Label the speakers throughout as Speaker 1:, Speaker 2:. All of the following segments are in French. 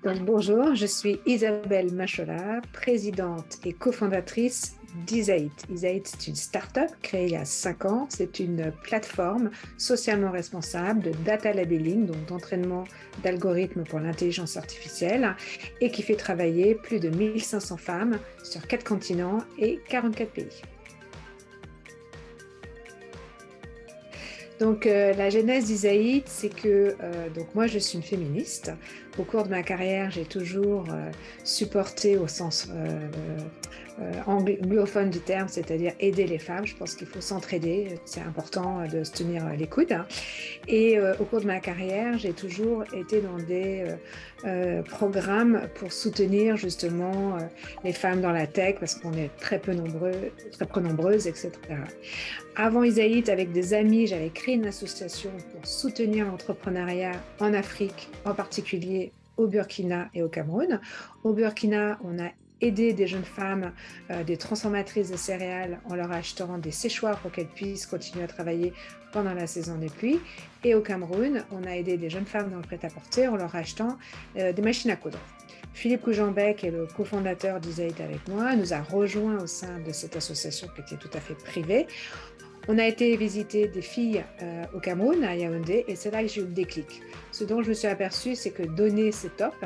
Speaker 1: Donc, bonjour, je suis Isabelle Machola, présidente et cofondatrice d'Isaït. Isaït, c'est une start-up créée il y a 5 ans. C'est une plateforme socialement responsable de data labeling, donc d'entraînement d'algorithmes pour l'intelligence artificielle, et qui fait travailler plus de 1500 femmes sur 4 continents et 44 pays. Donc, la genèse d'Isaït, c'est que donc moi, je suis une féministe. Au cours de ma carrière, j'ai toujours supporté au sens anglophone du terme, c'est-à-dire aider les femmes. Je pense qu'il faut s'entraider, c'est important de se tenir les coudes. Et au cours de ma carrière, j'ai toujours été dans des programmes pour soutenir justement les femmes dans la tech, parce qu'on est très peu nombreuses, etc. Avant Isaït, avec des amis, j'avais créé une association pour soutenir l'entrepreneuriat en Afrique, en particulier au Burkina et au Cameroun. Au Burkina, on a aidé des jeunes femmes, des transformatrices de céréales, en leur achetant des séchoirs pour qu'elles puissent continuer à travailler pendant la saison des pluies. Et au Cameroun, on a aidé des jeunes femmes dans le prêt-à-porter en leur achetant des machines à coudre. Philippe Coujean-Bec, qui est le cofondateur d'Isaït avec moi, nous a rejoints au sein de cette association qui était tout à fait privée. On a été visiter des filles au Cameroun, à Yaoundé, et c'est là que j'ai eu le déclic. Ce dont je me suis aperçue, c'est que donner, c'est top.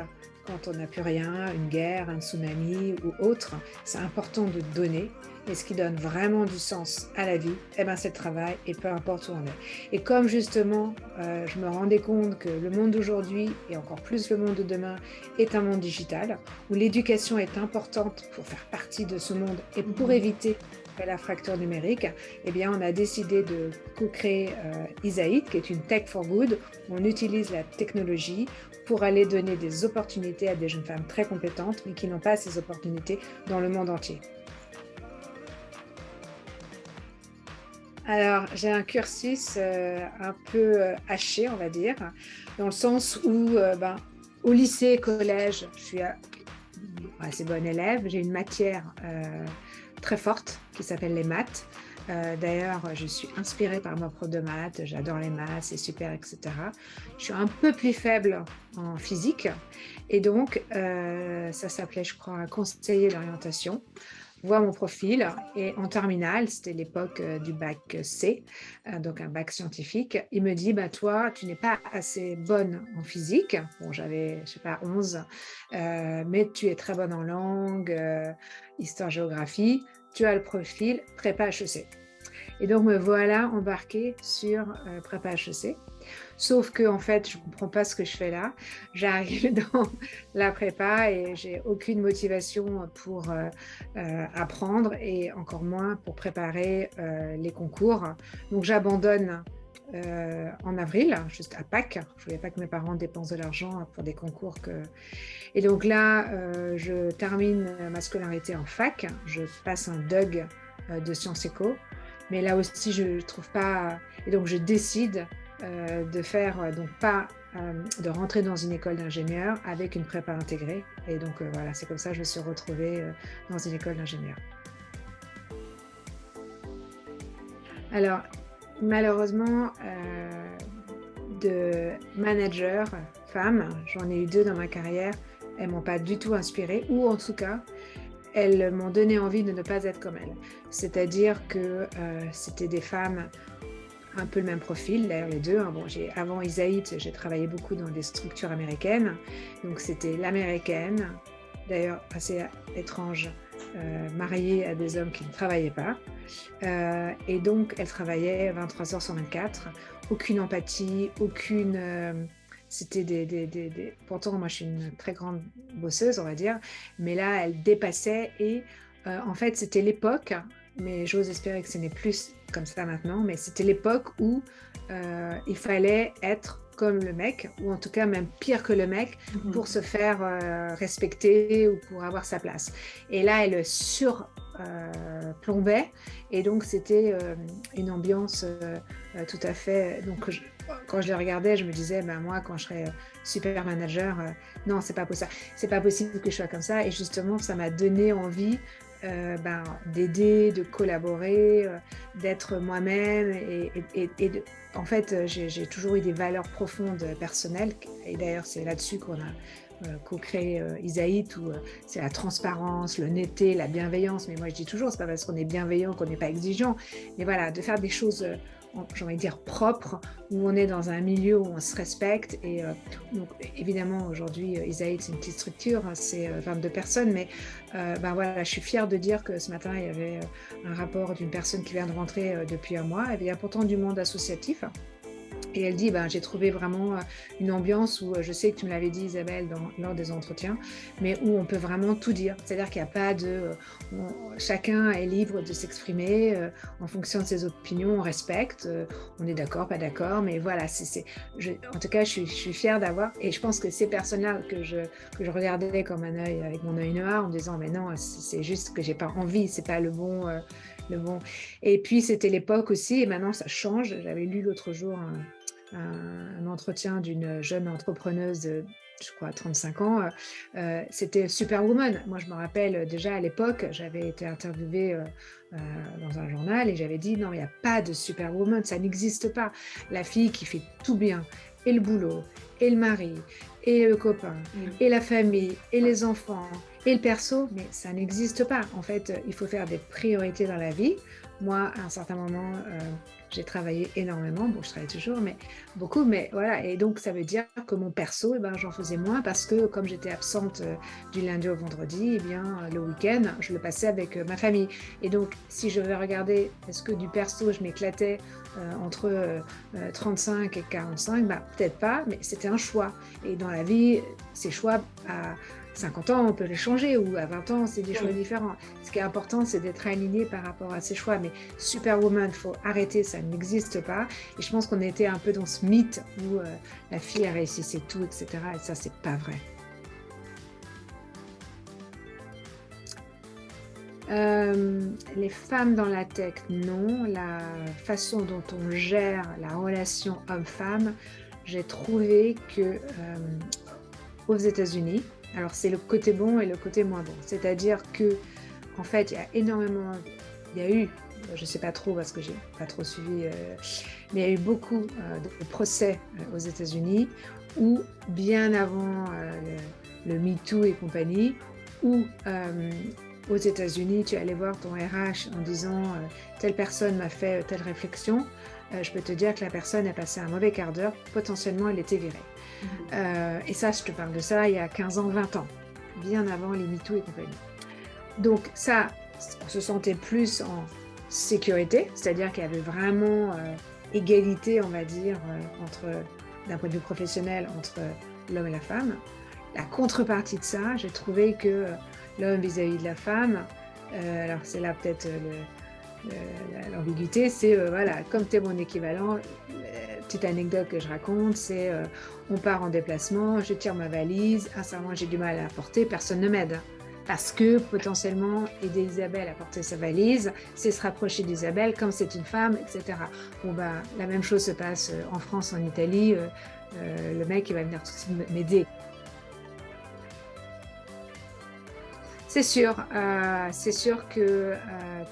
Speaker 1: Quand on n'a plus rien, une guerre, un tsunami ou autre, c'est important de donner. Et ce qui donne vraiment du sens à la vie, c'est le travail, et peu importe où on est. Et comme justement, je me rendais compte que le monde d'aujourd'hui, et encore plus le monde de demain, est un monde digital, où l'éducation est importante pour faire partie de ce monde et pour éviter la fracture numérique, eh bien, on a décidé de co-créer Izaït, qui est une tech for good. On utilise la technologie pour aller donner des opportunités à des jeunes femmes très compétentes, mais qui n'ont pas ces opportunités dans le monde entier. Alors, j'ai un cursus un peu haché, on va dire, dans le sens où, au lycée, collège, je suis assez bonne élève. J'ai une matière très forte qui s'appelle les maths. D'ailleurs, je suis inspirée par ma prof de maths, j'adore les maths, c'est super, etc. Je suis un peu plus faible en physique et donc ça s'appelait, je crois, un conseiller d'orientation. Voit mon profil et en terminale, c'était l'époque du bac C, donc un bac scientifique. Il me dit, toi, tu n'es pas assez bonne en physique. Bon, j'avais, je sais pas, 11, mais tu es très bonne en langue, histoire, géographie. Tu as le profil prépa HEC. Et donc, me voilà embarquée sur prépa HEC. Sauf que, en fait, je ne comprends pas ce que je fais là. J'arrive dans la prépa et j'ai aucune motivation pour apprendre et encore moins pour préparer les concours. Donc, j'abandonne en avril, juste à Pâques. Je ne voulais pas que mes parents dépensent de l'argent pour des concours. Et donc là, je termine ma scolarité en fac. Je passe un DUG de Sciences Éco. Mais là aussi, je ne trouve pas... Et donc, je décide de faire, de rentrer dans une école d'ingénieur avec une prépa intégrée. Et donc, voilà, c'est comme ça que je me suis retrouvée dans une école d'ingénieur. Alors, malheureusement, de managers femmes, j'en ai eu 2 dans ma carrière, elles ne m'ont pas du tout inspirée, ou en tout cas, elles m'ont donné envie de ne pas être comme elles. C'est-à-dire que c'était des femmes un peu le même profil, d'ailleurs les deux. Bon, avant Izaït, j'ai travaillé beaucoup dans des structures américaines. Donc c'était l'américaine, d'ailleurs assez étrange, mariée à des hommes qui ne travaillaient pas. Et donc elle travaillait 23 heures sur 24, aucune empathie, aucune... c'était Pourtant, moi, je suis une très grande bosseuse, on va dire, mais là, elle dépassait et en fait, c'était l'époque, mais j'ose espérer que ce n'est plus comme ça maintenant, mais c'était l'époque où il fallait être comme le mec, ou en tout cas même pire que le mec, pour se faire respecter ou pour avoir sa place. Et là, elle surplombait, et donc c'était une ambiance tout à fait... Donc, quand je les regardais, je me disais, moi, quand je serai super manager, non, c'est pas possible. C'est pas possible que je sois comme ça. Et justement, ça m'a donné envie d'aider, de collaborer, d'être moi-même. En fait, j'ai toujours eu des valeurs profondes personnelles. Et d'ailleurs, c'est là-dessus qu'on a co-créé Isaït, où c'est la transparence, l'honnêteté, la bienveillance. Mais moi, je dis toujours, c'est pas parce qu'on est bienveillant qu'on n'est pas exigeant. Mais voilà, de faire des choses, j'ai envie de dire, propres, où on est dans un milieu où on se respecte. Et donc, évidemment, aujourd'hui, Isaït, c'est une petite structure, hein, c'est 22 personnes. Mais ben voilà, je suis fière de dire que ce matin, il y avait un rapport d'une personne qui vient de rentrer depuis un mois. Elle vient pourtant du monde associatif. Et elle dit, ben, j'ai trouvé vraiment une ambiance où, je sais que tu me l'avais dit Isabelle lors des entretiens, mais où on peut vraiment tout dire. C'est-à-dire qu'il n'y a pas de... chacun est libre de s'exprimer en fonction de ses opinions, on respecte, on est d'accord, pas d'accord, mais voilà, en tout cas, je suis fière d'avoir, et je pense que ces personnes-là que je regardais comme un œil, avec mon œil noir, en me disant, mais non, c'est juste que j'ai pas envie, c'est pas le bon... Et puis, c'était l'époque aussi, et maintenant, ça change. J'avais lu l'autre jour un entretien d'une jeune entrepreneuse de, je crois, 35 ans. C'était Superwoman. Moi, je me rappelle déjà à l'époque, j'avais été interviewée dans un journal et j'avais dit non, il n'y a pas de Superwoman, ça n'existe pas. La fille qui fait tout bien, et le boulot, et le mari, et le copain, et la famille, et les enfants, et le perso, mais ça n'existe pas. En fait, il faut faire des priorités dans la vie. Moi, à un certain moment, j'ai travaillé énormément. Bon, je travaille toujours, mais beaucoup. Mais voilà, et donc ça veut dire que mon perso, eh ben, j'en faisais moins parce que comme j'étais absente du lundi au vendredi, eh bien, le week-end, je le passais avec ma famille. Et donc, si je vais regarder, est-ce que du perso, je m'éclatais entre 35 et 45, bah, peut-être pas, mais c'était un choix. Et dans la vie, ces choix à 50 ans, on peut les changer, ou à 20 ans, c'est des choix différents. Ce qui est important, c'est d'être aligné par rapport à ces choix. Mais Superwoman, il faut arrêter, ça n'existe pas. Et je pense qu'on était un peu dans ce mythe où la fille a réussi c'est tout, etc. Et ça, c'est pas vrai. Les femmes dans la tech, non. La façon dont on gère la relation homme-femme, j'ai trouvé que aux États-Unis, alors c'est le côté bon et le côté moins bon. C'est-à-dire que, en fait, il y a eu, je ne sais pas trop parce que j'ai pas trop suivi, mais il y a eu beaucoup de procès aux États-Unis où, bien avant le MeToo et compagnie, où aux États-Unis, tu allais voir ton RH en disant telle personne m'a fait telle réflexion, je peux te dire que la personne a passé un mauvais quart d'heure, potentiellement elle était virée. Et ça, je te parle de ça il y a 15 ans, 20 ans, bien avant les MeToo et compagnie. Donc ça, on se sentait plus en sécurité, c'est-à-dire qu'il y avait vraiment égalité, on va dire, d'un point de vue professionnel, entre l'homme et la femme. La contrepartie de ça, j'ai trouvé que l'homme vis-à-vis de la femme, alors c'est là peut-être l'ambiguïté, c'est voilà, comme tu es mon équivalent, petite anecdote que je raconte, c'est on part en déplacement, je tire ma valise, à ce moment j'ai du mal à la porter, personne ne m'aide. Parce que potentiellement aider Isabelle à porter sa valise, c'est se rapprocher d'Isabelle comme c'est une femme, etc. Bon bah la même chose se passe en France, en Italie, le mec il va venir tout de suite m'aider. C'est sûr que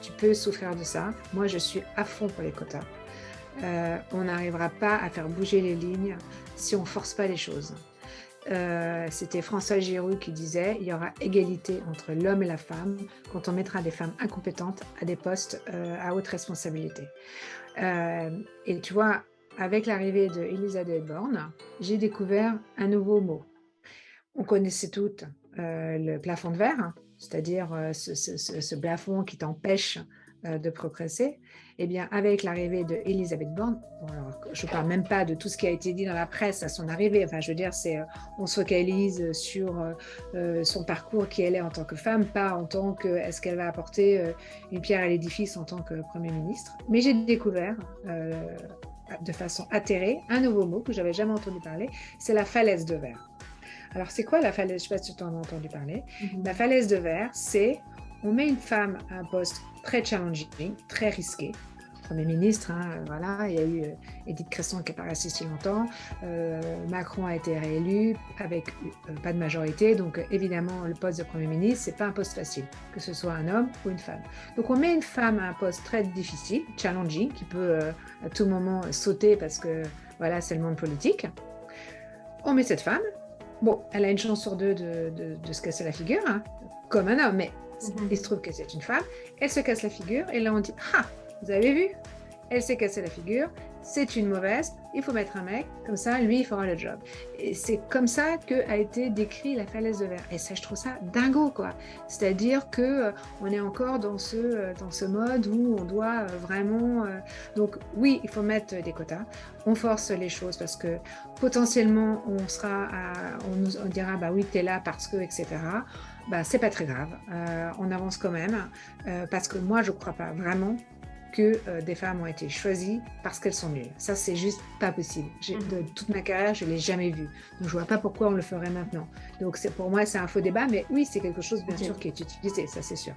Speaker 1: tu peux souffrir de ça. Moi, je suis à fond pour les quotas. On n'arrivera pas à faire bouger les lignes si on ne force pas les choses. C'était François Giroud qui disait il y aura égalité entre l'homme et la femme quand on mettra des femmes incompétentes à des postes à haute responsabilité. Et tu vois, avec l'arrivée de Elisabeth Borne, j'ai découvert un nouveau mot. On connaissait toutes le plafond de verre, c'est-à-dire ce plafond qui t'empêche de progresser. Eh bien, avec l'arrivée de Elisabeth Borne, bon, alors, je ne parle même pas de tout ce qui a été dit dans la presse à son arrivée, enfin, je veux dire, on se focalise sur son parcours, qui elle est en tant que femme, pas en tant que, est-ce qu'elle va apporter une pierre à l'édifice en tant que Premier ministre. Mais j'ai découvert, de façon atterrée, un nouveau mot que je n'avais jamais entendu parler, c'est la falaise de verre. Alors, c'est quoi la falaise? Je ne sais pas si tu en as entendu parler. La falaise de verre, c'est on met une femme à un poste très challenging, très risqué. Premier ministre, voilà, il y a eu Edith Cresson qui n'est pas restée si longtemps. Macron a été réélu avec pas de majorité. Donc, évidemment, le poste de Premier ministre, ce n'est pas un poste facile, que ce soit un homme ou une femme. Donc, on met une femme à un poste très difficile, challenging, qui peut à tout moment sauter parce que, voilà, c'est le monde politique. On met cette femme. Bon, elle a une chance sur deux de se casser la figure, hein, comme un homme, mais il
Speaker 2: Mhm.
Speaker 1: se trouve que c'est une femme. Elle se casse la figure et là on dit, ah, vous avez vu? Elle s'est cassée la figure, c'est une mauvaise, il faut mettre un mec, comme ça, lui, il fera le job. Et c'est comme ça qu'a été décrit la falaise de verre. Et ça, je trouve ça dingo, quoi. C'est-à-dire que on est encore dans ce mode où on doit vraiment... Donc oui, il faut mettre des quotas, on force les choses parce que potentiellement, on dira, bah oui, t'es là parce que, etc. Bah, c'est pas très grave, on avance quand même, parce que moi, je crois pas vraiment que des femmes ont été choisies parce qu'elles sont nulles. Ça, c'est juste pas possible. De
Speaker 2: Mhm.
Speaker 1: toute ma carrière, je l'ai jamais vu. Donc, je vois pas pourquoi on le ferait maintenant. Donc, pour moi, c'est un faux débat, mais oui, c'est quelque chose, bien sûr,
Speaker 2: Ok.
Speaker 1: qui est utilisé, ça, c'est sûr.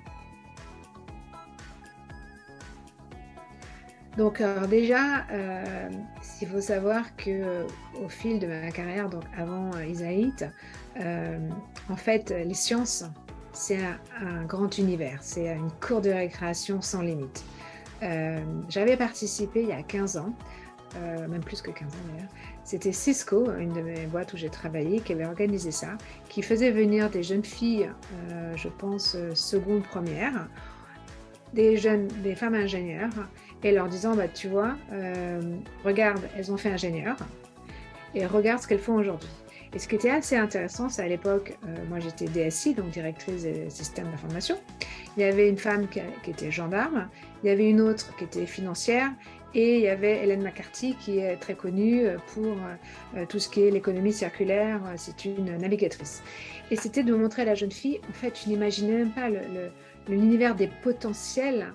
Speaker 1: Donc, alors déjà, il faut savoir que au fil de ma carrière, donc avant Isaït, euh, en fait, les sciences, c'est un grand univers, c'est une cour de récréation sans limite. J'avais participé il y a 15 ans, même plus que 15 ans d'ailleurs. C'était Cisco, une de mes boîtes où j'ai travaillé, qui avait organisé ça, qui faisait venir des jeunes filles, je pense, seconde, première, des femmes ingénieures, et leur disant, bah, tu vois, regarde, elles ont fait ingénieur, et regarde ce qu'elles font aujourd'hui. Et ce qui était assez intéressant, c'est à l'époque, moi j'étais DSI, donc directrice des systèmes d'information. Il y avait une femme qui était gendarme, il y avait une autre qui était financière, et il y avait Hélène McCarthy qui est très connue pour tout ce qui est l'économie circulaire. C'est une navigatrice. Et c'était de montrer à la jeune fille, en fait, tu n'imaginais même pas l'univers des potentiels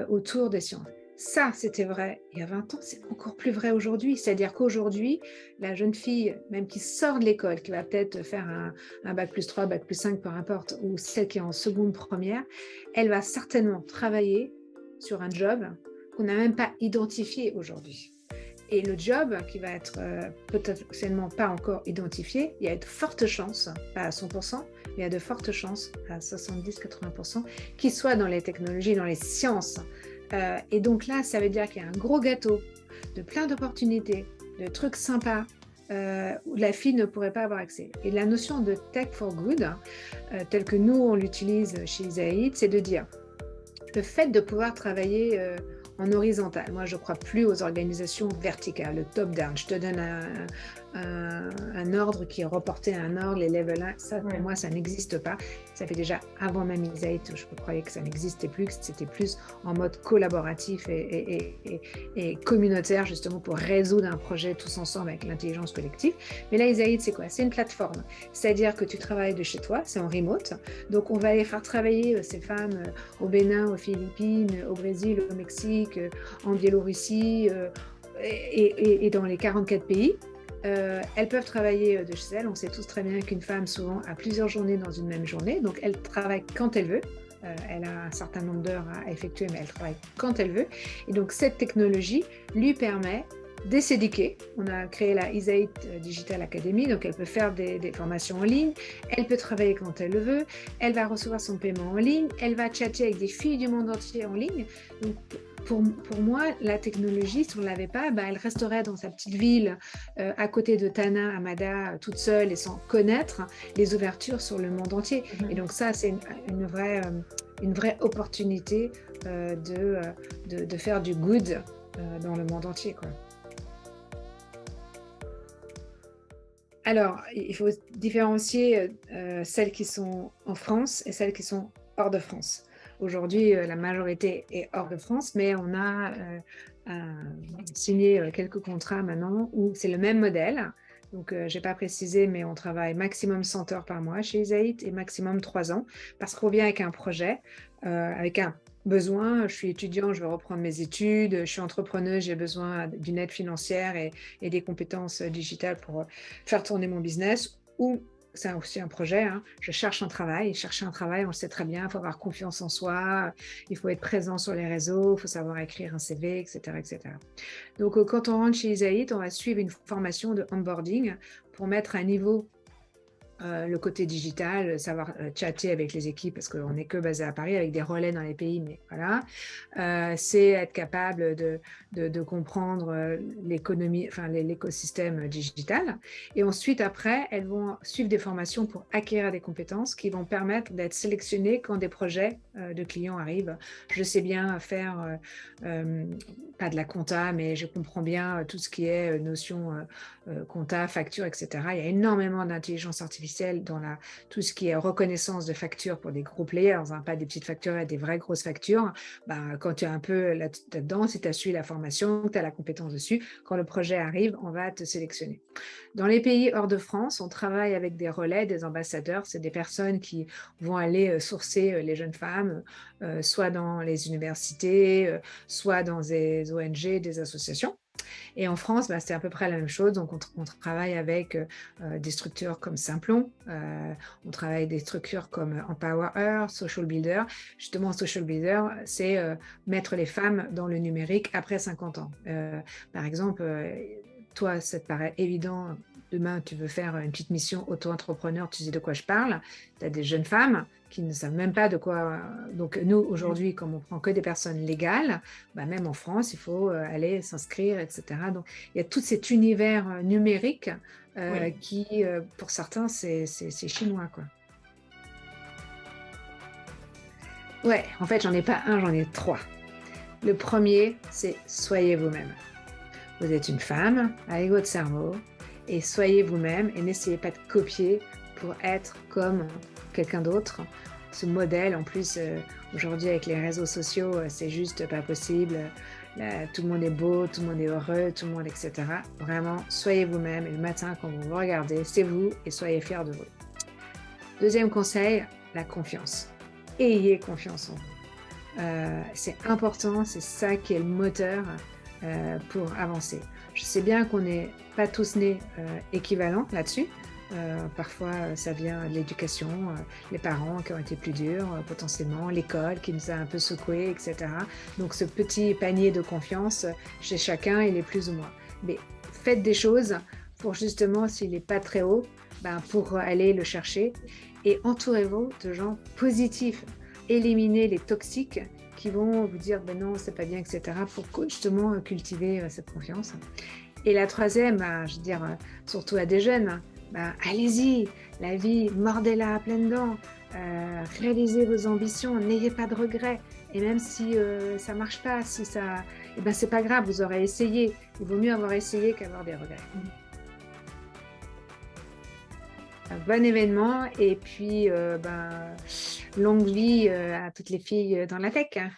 Speaker 1: autour des sciences. Ça, c'était vrai il y a 20 ans, c'est encore plus vrai aujourd'hui. C'est-à-dire qu'aujourd'hui, la jeune fille, même qui sort de l'école, qui va peut-être faire un bac plus 3, bac plus 5, peu importe, ou celle qui est en seconde première, elle va certainement travailler sur un job qu'on n'a même pas identifié aujourd'hui. Et le job qui va être potentiellement pas encore identifié, il y a de fortes chances, pas à 100%, mais il y a de fortes chances, à 70-80%, qu'il soit dans les technologies, dans les sciences. Et donc là, ça veut dire qu'il y a un gros gâteau de plein d'opportunités, de trucs sympas, où la fille ne pourrait pas avoir accès. Et la notion de tech for good, telle que nous, on l'utilise chez Isaïd, c'est de dire, le fait de pouvoir travailler en horizontal. Moi, je ne crois plus aux organisations verticales, le top-down. Je te donne un ordre qui est reporté à un ordre, les level 1. Ça, pour
Speaker 2: Ouais.
Speaker 1: moi, ça n'existe pas. Ça fait déjà avant même Isaït, je croyais que ça n'existait plus, que c'était plus en mode collaboratif et communautaire, justement, pour résoudre un projet tous ensemble avec l'intelligence collective. Mais là, Isaït, c'est quoi? C'est une plateforme. C'est-à-dire que tu travailles de chez toi, c'est en remote. Donc, on va aller faire travailler ces femmes au Bénin, aux Philippines, au Brésil, au Mexique, en Biélorussie et dans les 44 pays. Elles peuvent travailler de chez elles. On sait tous très bien qu'une femme, souvent, a plusieurs journées dans une même journée. Donc, elle travaille quand elle veut. Elle a un certain nombre d'heures à effectuer, mais elle travaille quand elle veut. Et donc, cette technologie lui permet de s'éduquer. On a créé la Isaït Digital Academy, donc elle peut faire des formations en ligne, elle peut travailler quand elle le veut, elle va recevoir son paiement en ligne, elle va chatter avec des filles du monde entier en ligne. Donc, pour moi, la technologie, si on ne l'avait pas, bah, elle resterait dans sa petite ville, à côté de Tana, Amada, toute seule et sans connaître les ouvertures sur le monde entier. Et
Speaker 2: Mhm.
Speaker 1: donc ça, c'est une vraie opportunité de faire du good dans le monde entier, quoi. Alors, il faut différencier celles qui sont en France et celles qui sont hors de France. Aujourd'hui, la majorité est hors de France, mais on a signé quelques contrats maintenant où c'est le même modèle. Donc, je n'ai pas précisé, mais on travaille maximum 100 heures par mois chez Isaït et maximum 3 ans parce qu'on vient avec un projet, avec un besoin. Je suis étudiant, je veux reprendre mes études. Je suis entrepreneuse, j'ai besoin d'une aide financière et des compétences digitales pour faire tourner mon business. Ou c'est aussi un projet, hein. Je cherche un travail. Chercher un travail, on le sait très bien, il faut avoir confiance en soi, il faut être présent sur les réseaux, il faut savoir écrire un CV, etc. etc. Donc, quand on rentre chez Isaït, on va suivre une formation de onboarding pour mettre à niveau le côté digital, savoir chatter avec les équipes parce qu'on n'est que basé à Paris avec des relais dans les pays, mais voilà. C'est être capable de comprendre l'économie, enfin l'écosystème digital. Et ensuite, après, elles vont suivre des formations pour acquérir des compétences qui vont permettre d'être sélectionnées quand des projets de clients arrivent. Je sais bien faire, pas de la compta, mais je comprends bien tout ce qui est notion compta, facture, etc. Il y a énormément d'intelligence artificielle dans tout ce qui est reconnaissance de factures pour des gros players, hein, pas des petites factures, des vraies grosses factures. Ben, quand tu es un peu là-dedans, si tu as suivi la formation, que tu as la compétence dessus, quand le projet arrive, on va te sélectionner. Dans les pays hors de France, on travaille avec des relais, des ambassadeurs. C'est des personnes qui vont aller sourcer les jeunes femmes, soit dans les universités, soit dans des ONG, des associations. Et en France, bah, c'est à peu près la même chose. Donc, on travaille avec des structures comme Simplon, on travaille avec des structures comme Empower, Social Builder. Justement, Social Builder, c'est mettre les femmes dans le numérique après 50 ans. Par exemple, toi, ça te paraît évident, demain, tu veux faire une petite mission auto-entrepreneur, tu sais de quoi je parle. Tu as des jeunes femmes qui ne savent même pas de quoi. Donc, nous, aujourd'hui, comme on prend que des personnes légales, bah, même en France, il faut aller s'inscrire, etc. Donc, il y a tout cet univers numérique
Speaker 2: Oui.
Speaker 1: qui, pour certains, c'est chinois, quoi. Ouais, en fait, j'en ai pas un, j'en ai trois. Le premier, c'est soyez vous-même. Vous êtes une femme avec votre cerveau et soyez vous-même et n'essayez pas de copier pour être comme quelqu'un d'autre. Ce modèle, en plus, aujourd'hui avec les réseaux sociaux, c'est juste pas possible. Là, tout le monde est beau, tout le monde est heureux, tout le monde, etc. Vraiment, soyez vous-même et le matin, quand vous vous regardez, c'est vous et soyez fiers de vous. Deuxième conseil, la confiance. Ayez confiance en vous. C'est important, c'est ça qui est le moteur pour avancer. Je sais bien qu'on n'est pas tous nés équivalents là-dessus. Parfois, ça vient de l'éducation, les parents qui ont été plus durs, potentiellement, l'école qui nous a un peu secoués, etc. Donc, ce petit panier de confiance, chez chacun, il est plus ou moins. Mais faites des choses pour justement, s'il n'est pas très haut, ben, pour aller le chercher. Et entourez-vous de gens positifs. Éliminez les toxiques qui vont vous dire ben non, c'est pas bien, etc. pour justement cultiver cette confiance. Et la troisième, je veux dire, surtout à des jeunes, allez-y, la vie, mordez-la à pleines dents, réalisez vos ambitions, n'ayez pas de regrets. Et même si ça marche pas, si ça, eh ben c'est pas grave, vous aurez essayé. Il vaut mieux avoir essayé qu'avoir des regrets. Un bon événement et puis longue vie à toutes les filles dans la tech.